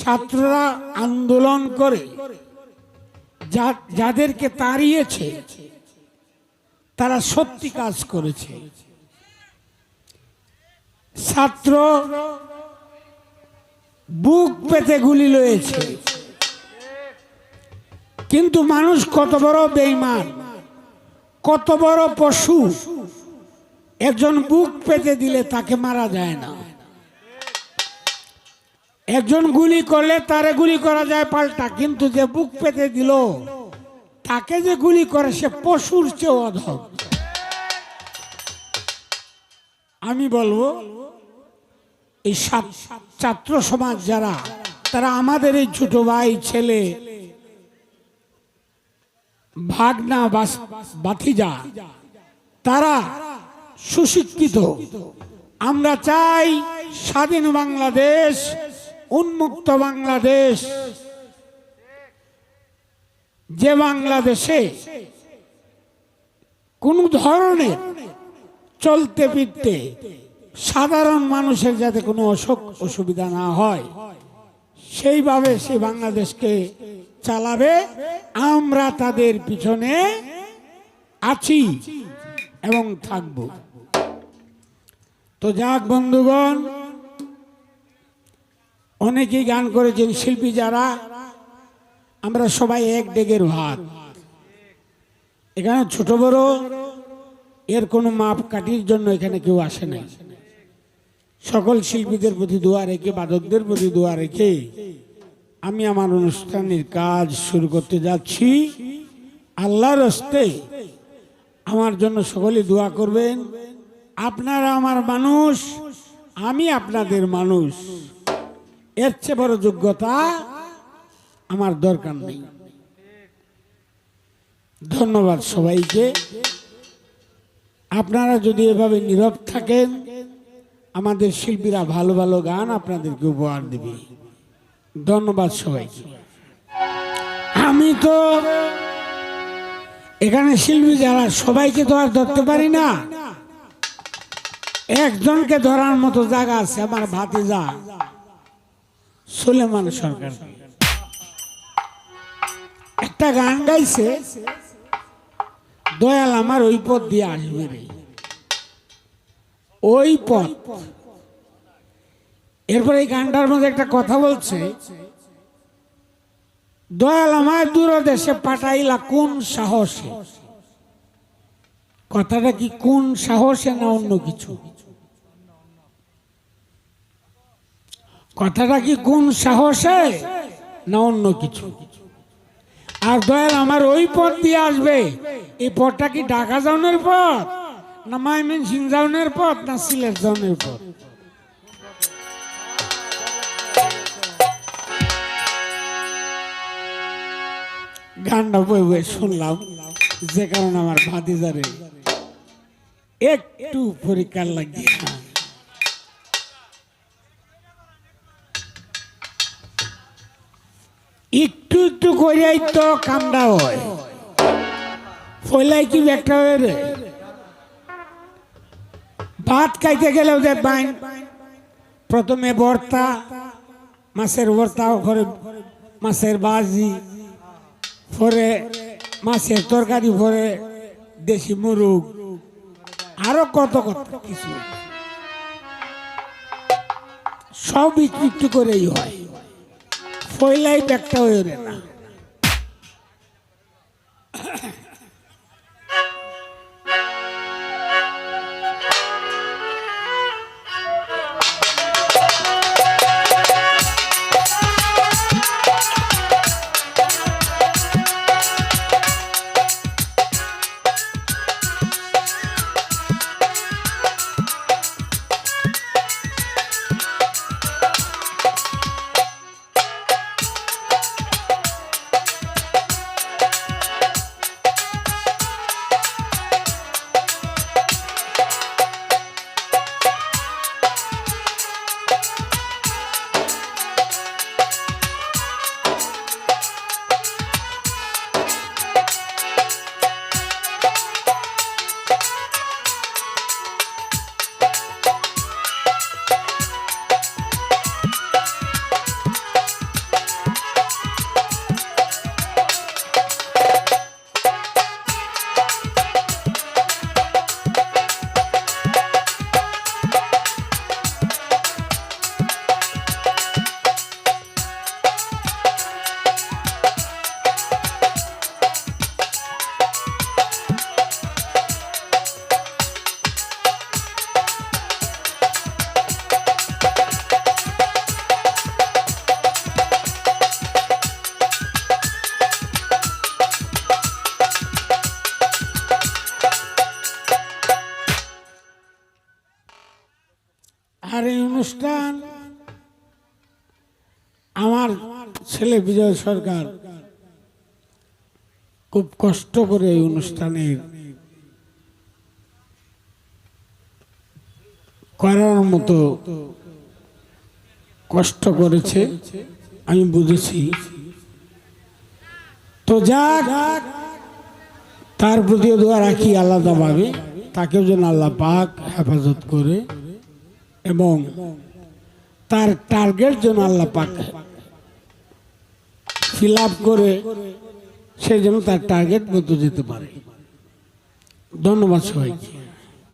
ছাত্ররা আন্দোলন করে যাদেরকে তাড়িয়েছে তারা সত্যি কাজ করেছে। ছাত্র বুক পেতে গুলি লয়েছে, কিন্তু মানুষ কত বড় বেঈমান, কত বড় পশু। একজন বুক পেতে দিলে তাকে মারা যায় না, একজন গুলি করলে তারে গুলি করা যায় পাল্টা, কিন্তু যে বুক পেতে দিল তাকে যে গুলি করে সে পশুর চেয়ে অধম। আমি বলবো এই ছাত্র সমাজ যারা, তারা আমাদের এই ছোট ভাই, ছেলে, ভাগনা, বাতিজা, তারা সুশিক্ষিত। আমরা চাই স্বাধীন বাংলাদেশ, উন্মুক্ত বাংলাদেশ, যে বাংলাদেশে কোন ধরনের চলতে ফিরতে সাধারণ মানুষের যাতে কোনো অসুবিধা না হয়, সেইভাবে সে বাংলাদেশকে চালাবে। আমরা তাদের পিছনে আছি এবং থাকব। তো যাক বন্ধুগণ, অনেকেই গান করেছেন, শিল্পী যারা, আমরা সবাই এক ডেগের ভাত। এখানে ছোট বড় এর কোনো মাপ কাঠির জন্য এখানে কেউ আসে নাই। সকল শিল্পীদের প্রতি দোয়া রেখে, বাদকদের প্রতি দোয়া রেখে আমি আমার অনুষ্ঠানের কাজ শুরু করতে যাচ্ছি। আল্লাহর হস্তে আমার জন্য সকলে দোয়া করবেন। আপনারা আমার মানুষ, আমি আপনাদের মানুষ, এর চেয়ে বড় যোগ্যতা আমার দরকার নেই। ধন্যবাদ সবাইকে। আপনারা যদি এভাবে নীরব থাকেন, আমাদের শিল্পীরা ভালো ভালো গান আপনাদেরকে উপহার দেবে। ধন্যবাদ সবাইকে। আমি তো এখানে শিল্পী যারা, সবাইকে তো আর ধরতে পারি না, একজনকে ধরার মতো জায়গা আছে, আমার ভাতিজা সুলেমান সরকার। একটা গান গাইছে, দয়াল আমার ওই পথ দিয়ে আসবে রে, ওই পথ। এরপর এই গানটার মধ্যে একটা কথা বলছে, দয়াল আমার দূর দেশে পাঠাইলা কোন সাহসে। কথাটা কি কোন সাহসে না অন্য কিছু? কথাটা কি কোন সাহসে না অন্য কিছু? আর দয়াল আমার ওই পথ দিয়ে আসবে, এই পথটা কি ঢাকা যাওয়ার পথ, না ময়মনসিংহ যাওয়ার পথ, না সিলেট যাওয়ার পথ? গানটা বই বই শুনলাম, যে কারণে আমার ভাতিজারে একটু পরীক্ষার লাগিয়ে একটু একটু করিয়াই তো কামড়া হয়, ফলাই কি একটা রে। ভাত খাইতে গেলেও দেখবেন প্রথমে ভর্তা, মাছের ভর্তা, পরে মাছের বাজি, পরে মাছের তরকারি, পরে দেশি মুরগ, আরো কত কত কিছু, সব একটু একটু করেই হয়, ফইলাই একটা হয়ে না। আমার ছেলে বিজয় সরকার খুব কষ্ট করে এই অনুষ্ঠানের করার মতো কষ্ট করেছে, আমি বুঝেছি। তো যাক, তার প্রতিও দোয়া রাখি আলাদাভাবে, তাকেও যেন আল্লাহ পাক হেফাজত করে এবং তার টার্গেট যেন আল্লাহ পাক ফিল আপ করে সে যেন তার টার্গেট মতো যেতে পারে। ধন্যবাদ সবাইকে।